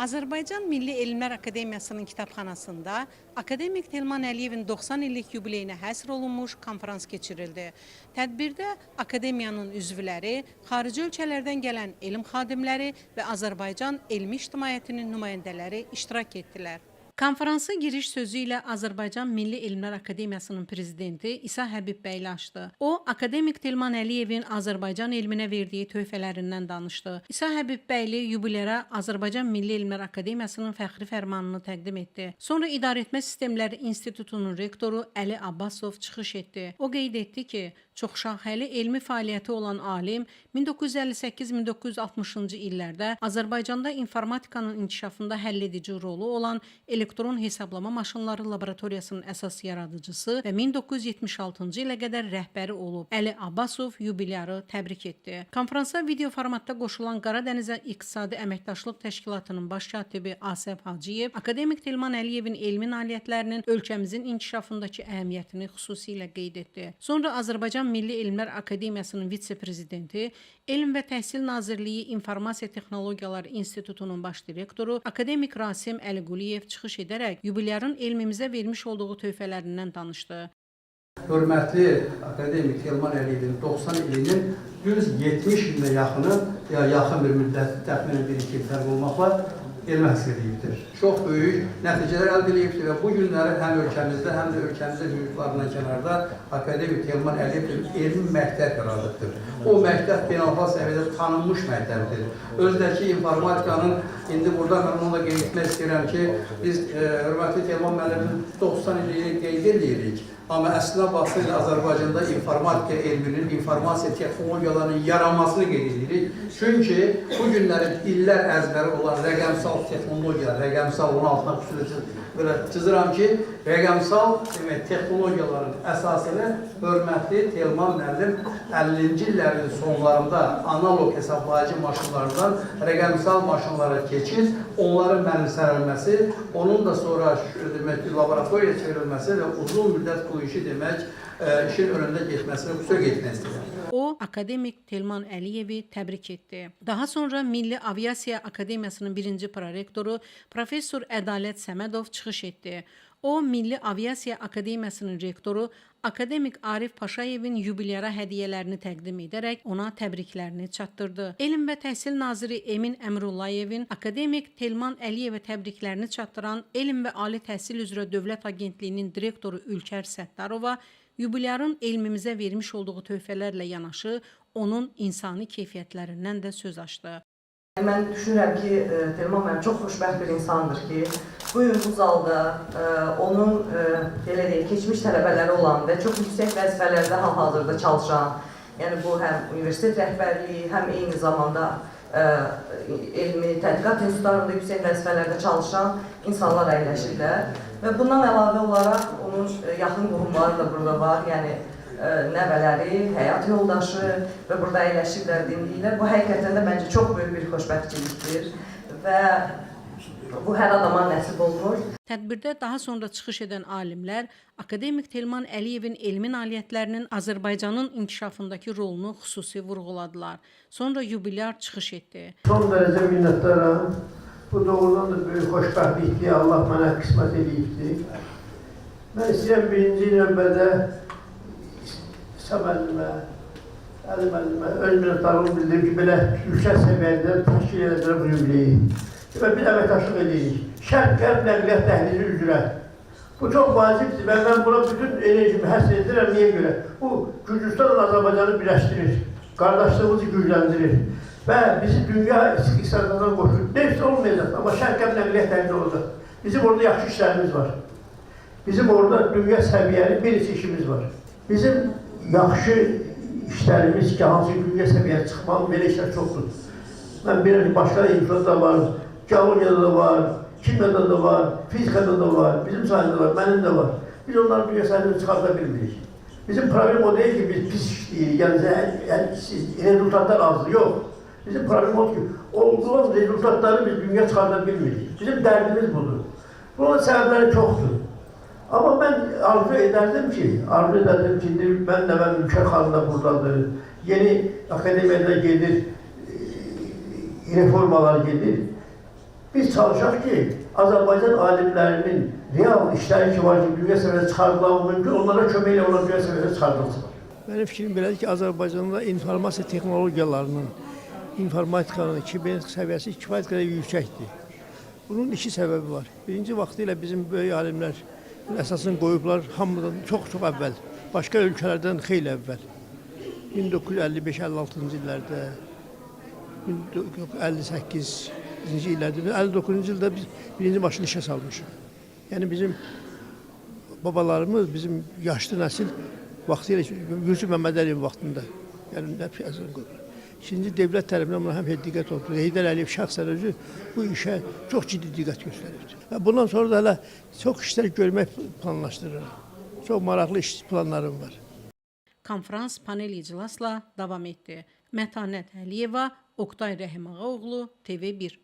Azərbaycan Milli Elmlər Akademiyasının kitabxanasında akademik Telman Əliyevin 90 illik yubileyinə həsr olunmuş konferans keçirildi. Tədbirdə akademiyanın üzvləri, xarici ölkələrdən gələn elm xadimləri və Azərbaycan elmi ictimaiyyətinin nümayəndələri iştirak etdilər. Konferansın giriş sözü ilə Azərbaycan Milli Elmlər Akademiyasının prezidenti İsa Həbib bəyli açdı. O, akademik Telman Əliyevin Azərbaycan elminə verdiyi töhfələrindən danışdı. İsa Həbib bəyli yubilərə Azərbaycan Milli Elmlər Akademiyasının fəxri fərmanını təqdim etdi. Sonra İdarəetmə Sistemləri İnstitutunun rektoru Əli Abbasov çıxış etdi. O qeyd etdi ki, çoxşaxəli elmi fəaliyyəti olan alim 1958-1960-cı illərdə Azərbaycanda informatikanın inkişafında həlledici rolu olan elektron hesablama maşınları laboratoriyasının əsas yaradıcısı və 1976-cı ilə qədər rəhbəri olub. Əli Abbasov yubilyarı təbrik etdi. Konferansa video formatda qoşulan Qaradənizə İqtisadi Əməkdaşlıq Təşkilatının baş katibi Asəf Hacıyev, akademik Telman Əliyevin elmi nailiyyətlərinin ölkəmizin inkişafındakı əhəmiyyətini xüsusilə qeyd etdi. Sonra Azərbaycan Milli Elmlər Akademiyasının vitse-prezidenti, Elm və Təhsil Nazirliyi İnformasiya Texnologiyaları İnstitutunun baş direktoru akademik Rasim Əliquliyev çıxış edərək yubilyarın elmimizə vermiş olduğu töhfələrindən danışdı. Hörmətli akademik Telman Əliyevin 90 ilinin düz 70 ilə yaxını, yaxın bir müddət təxminən 1-2 il fərq olmaqla elmi həsr edilibdir. Çox böyük nəticələr əldə edilibdir və bu günləri həm ölkəmizdə, həm də ölkəmizdə hüquqlarından kənarda akademik Telman Əliyev elmi məktəb yaradılıbdır. O məktəb beynəlxalq səviyyədə tanınmış məktəbdir. Özdəki informatikanın, indi burada mən onunla qeyd etmək istəyirəm ki, biz hörmətli Telman müəllimin 90 ilini qeyd edirik. Amma əslində baxsaydı Azərbaycanda informatika elminin, informasiya texnologiyalarının yaranmasını qeyd edirik. Çünki bu günləri illər əzbəri olan rəqəmsal texnologiyalar, rəqəmsal onun altına xüsusilə çiziram ki, rəqəmsal texnologiyaların əsasını hörmətli Telman müəllim 50-ci illərin sonlarında analog hesablayıcı maşınlardan rəqəmsal maşınlara keçid, onların mənimsənilməsi, onun da sonra laboratoriya çevrilməsi və uzun müddət bu işi demək, işin önündə getməsini xüsusilə qeyd etmək istəyirəm. O, akademik Telman Əliyevi təbrik etdi. Daha sonra Milli Aviasiya Akademiyasının birinci prorektoru Professor Ədalət Səmədov çıxış etdi. O, Milli Aviasiya Akademiyasının rektoru akademik Arif Paşayevin yubilyara hədiyyələrini təqdim edərək ona təbriklərini çatdırdı. Elm və Təhsil Naziri Emin Əmrullayevin akademik Telman Əliyevə təbriklərini çatdıran Elm və Ali Təhsil üzrə Dövlət Agentliyinin direktoru Ülkər Səttarova yubilyarın elmimizə vermiş olduğu töhfələrlə yanaşı, onun insani keyfiyyətlərindən də söz açdı. Mən düşünürəm ki, Telman müəllim çox xoşbəxt bir insandır ki, bugün bu zalda onun keçmiş tələbələri olan və çox yüksək vəzifələrdə hal-hazırda çalışan, yəni bu həm universitet rəhbərliyi, həm eyni zamanda elmi tədqiqat institutlarında yüksək vəzifələrdə çalışan insanlar əyləşirlər. Və bundan əlavə olaraq onun yaxın qohumları da burada var, yəni nəvələri, həyat yoldaşı və burada əyləşiblər, dinləyirlər. Bu həqiqətən də məncə çox böyük bir xoşbəxtçilikdir və bu hər adama nəsib olmur. Tədbirdə daha sonra çıxış edən alimlər akademik Telman Əliyevin elmi nailiyyətlərinin Azərbaycanın inkişafındakı rolunu xüsusi vurğuladılar. Sonra yubilyar çıxış etdi. Son dərəcə minnətdaram. Bu doğrudan da böyük xoşbəxtlikdir, Allah mənə qismət edibdir. Mən istəyirəm birinci növbədə İsa müəllimə, Əli müəllimə öz minnətdarlığımı bildirim ki, belə yüksək səviyyədə təşkil edəcək bu yubileyi. Və bir əməkdaşlıq edirik. Şərq-Qərb nəqliyyat dəhlizi üzrə. Bu çox vacibdir və mən buna bütün enerjimi həsr edirəm. Niyə görə? Bu, Gürcüstanla Azərbaycanı birləşdirir, qardaşlığımızı gücləndirir və bizi dünya iqtisadından qoşur. Neyse olmayacaq, amma Şərq-Qərb nəqliyyat dəhlizi olacaq. Bizim orada yaxşı işlərimiz var. Bizim orada dünya səviyyəli bir neçə işimiz var. Bizim yaxşı işlərimiz ki, hansı dünya səviyyəli çıxmalı, belə işlər çoxdur. Mən bir başqa inşaatda var, geologiyada da var, kimyada da var, fizikada da var, bizim sayımda var, mənim də var. Biz onların dünya səviyyəsini çıxarda bilmirik. Bizim problem o deyil ki, biz pis işləyirik, yəni rezultatlar azdır, yox. Bizim problem o ki, olan rezultatları biz dünya çıxarda bilmirik. Bizim dərdimiz budur. Bunun səbəbləri çoxdur. Amma mən arzu edərdim ki, mən də Ülkər xanım da buradadır, yeni akademiyada gedir, reformalar gedir. Biz çalışaq ki, Azərbaycan alimlərinin real işləri ki var ki, dünya səviyyəsinə çıxarılması mümkün, onlara kömək ilə olan dünya səviyyəsinə çıxarılsın. Mənim fikrim belədir ki, Azərbaycanda informasiya texnologiyalarının, informatikanın, kibernetik səviyyəsi kifayət qədər yüksəkdir. Bunun iki səbəbi var. Birinci vaxtilə bizim böyük alimlər əsasını qoyublar hamıdan çox əvvəl, başqa ölkələrdən xeyli əvvəl. 1955-56-cı illərdə, 58-ci illərdə, 59-cu ildə biz birinci maşını işə salmışıq. Yəni bizim babalarımız, bizim yaşlı nəsil vaxtilə Yusuf Məmmədəliyev vaxtında, yəni nəfəsini qoyurlar. İkinci dövlət tərəfindən buna həmişə diqqət olunur. Heydər Əliyev şəxsən özü bu işə çox ciddi diqqət göstərir. Və bundan sonra da hələ çox işlər görmək planlaşdırır. Çox maraqlı iş planlarım var. Konferans panel iclasla davam etdi. Mətanət Əliyeva, Oqtay Rəhimağaoğlu, TV1.